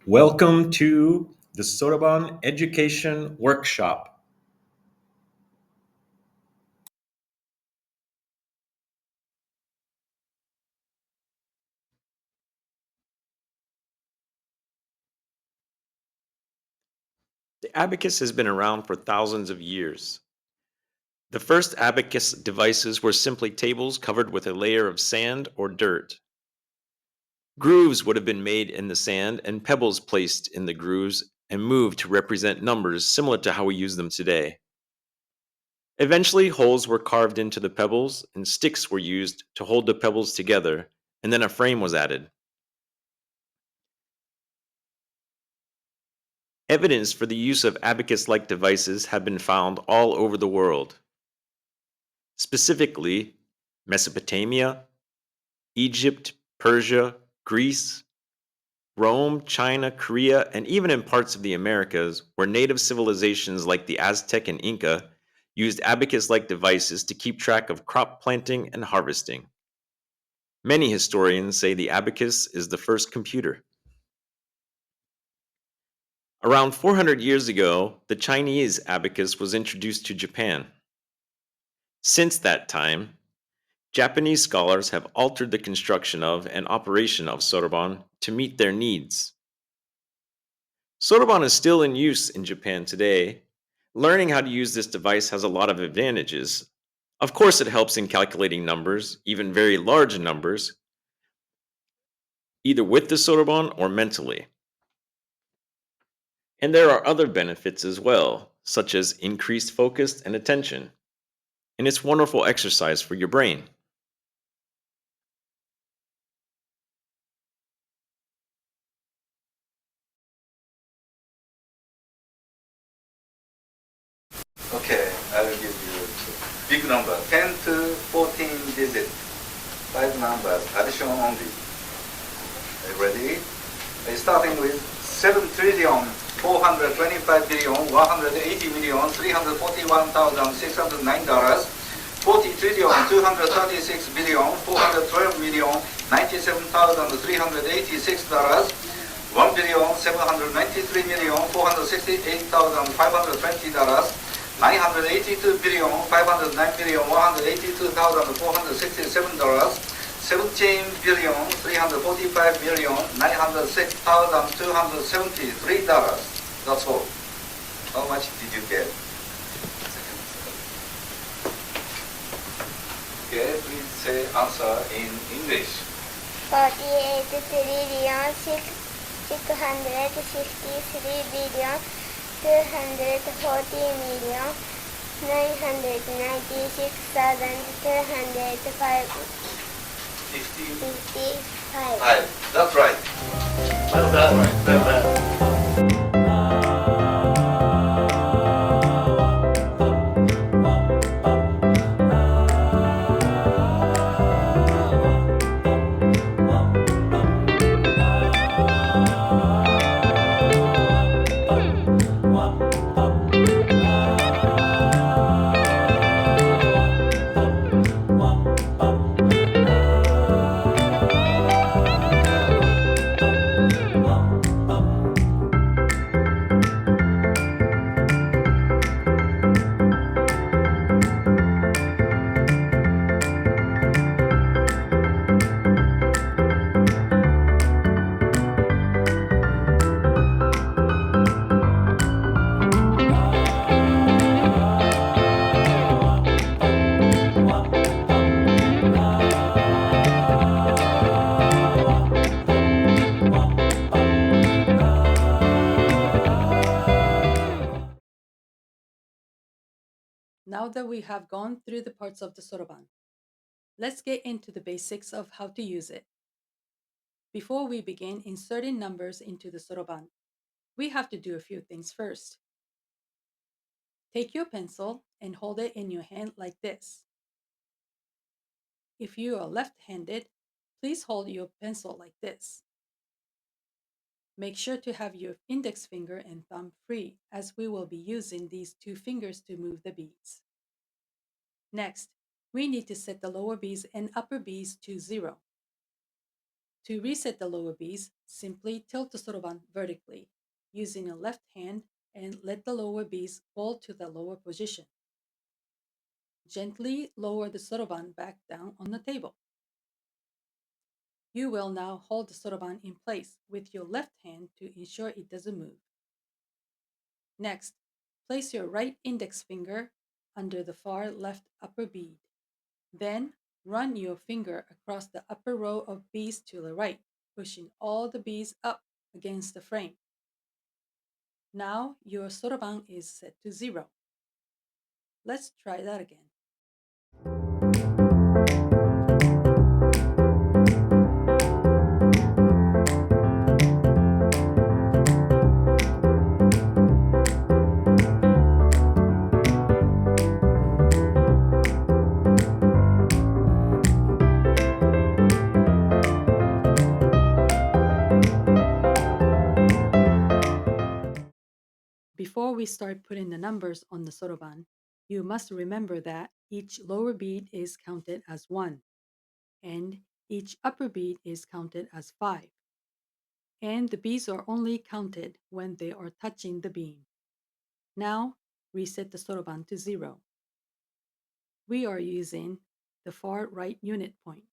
Welcome to the Soroban Education Workshop. The abacus has been around for thousands of years. The first abacus devices were simply tables covered with a layer of sand or dirt. Grooves would have been made in the sand and pebbles placed in the grooves and moved to represent numbers similar to how we use them today. Eventually, holes were carved into the pebbles and sticks were used to hold the pebbles together, and then a frame was added. Evidence for the use of abacus like devices have been found all over the world, specifically Mesopotamia, Egypt, Persia, Greece, Rome, China, Korea, and even in parts of the Americas, where native civilizations like the Aztec and Inca used abacus like devices to keep track of crop planting and harvesting. Many historians say the abacus is the first computer. Around 400 years ago, the Chinese abacus was introduced to Japan. Since that time, Japanese scholars have altered the construction of and operation of Soroban to meet their needs. Soroban is still in use in Japan today. Learning how to use this device has a lot of advantages. Of course, it helps in calculating numbers, even very large numbers, either with the Soroban or mentally. And there are other benefits as well, such as increased focus and attention. And it's wonderful exercise for your brain. Okay, I will give you big number, 10 to 14 digit, five numbers, addition only. Are you ready? Starting with 7 trillion, 425 billion, 180 million, 341,609 dollars, 40 trillion, 236 billion, 412 million, 97,386 dollars, 1 billion, 793 million, 468,520 dollars, 982 billion, 509 million, 182,467 dollars, 17 billion, 345 million, 906,273 dollars. That's all. How much did you get? Okay, please say answer in English. 48 trillion 663 billion 240 million 996,255. 55. That's right. Well done. Well done. Now that we have gone through the parts of the Soroban, let's get into the basics of how to use it. Before we begin inserting numbers into the Soroban, we have to do a few things first. Take your pencil and hold it in your hand like this. If you are left-handed, please hold your pencil like this. Make sure to have your index finger and thumb free, as we will be using these two fingers to move the beads. Next, we need to set the lower beads and upper beads to 0. To reset the lower bees, simply tilt the soroban vertically using your left hand and let the lower bees fall to the lower position. Gently lower the soroban back down on the table. You will now hold the soroban in place with your left hand to ensure it doesn't move. Next, place your right index finger under the far left upper bead. Then, run your finger across the upper row of bees to the right, pushing all the bees up against the frame. Now your soroban is set to 0. Let's try that again. Before we start putting the numbers on the soroban, you must remember that each lower bead is counted as 1, and each upper bead is counted as 5. And the beads are only counted when they are touching the beam. Now, reset the soroban to 0. We are using the far right unit point.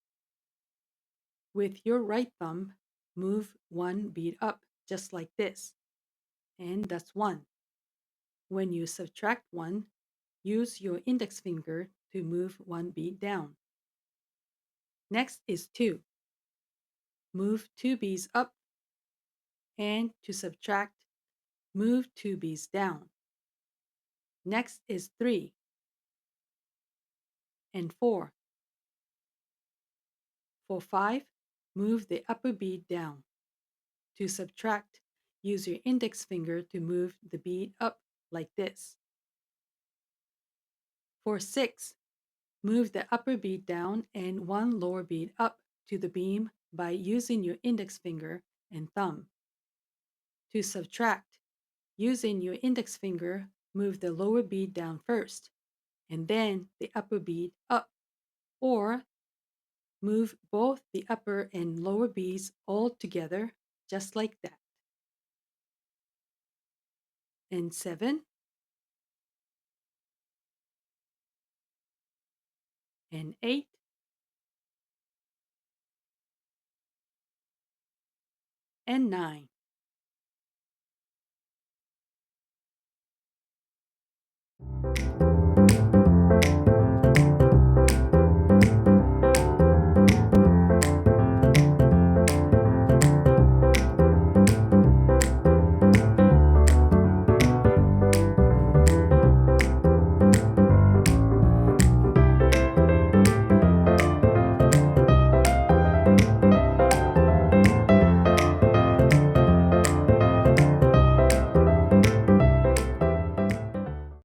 With your right thumb, move one bead up, just like this. And that's 1. When you subtract 1, use your index finger to move one bead down. Next is 2. Move 2 beads up, and to subtract, move 2 beads down. Next is 3 and 4. For 5, move the upper bead down. To subtract, use your index finger to move the bead up like this. For 6, move the upper bead down and one lower bead up to the beam by using your index finger and thumb. To subtract, using your index finger, move the lower bead down first, and then the upper bead up, or move both the upper and lower beads all together, just like that. And 7, and 8, and 9.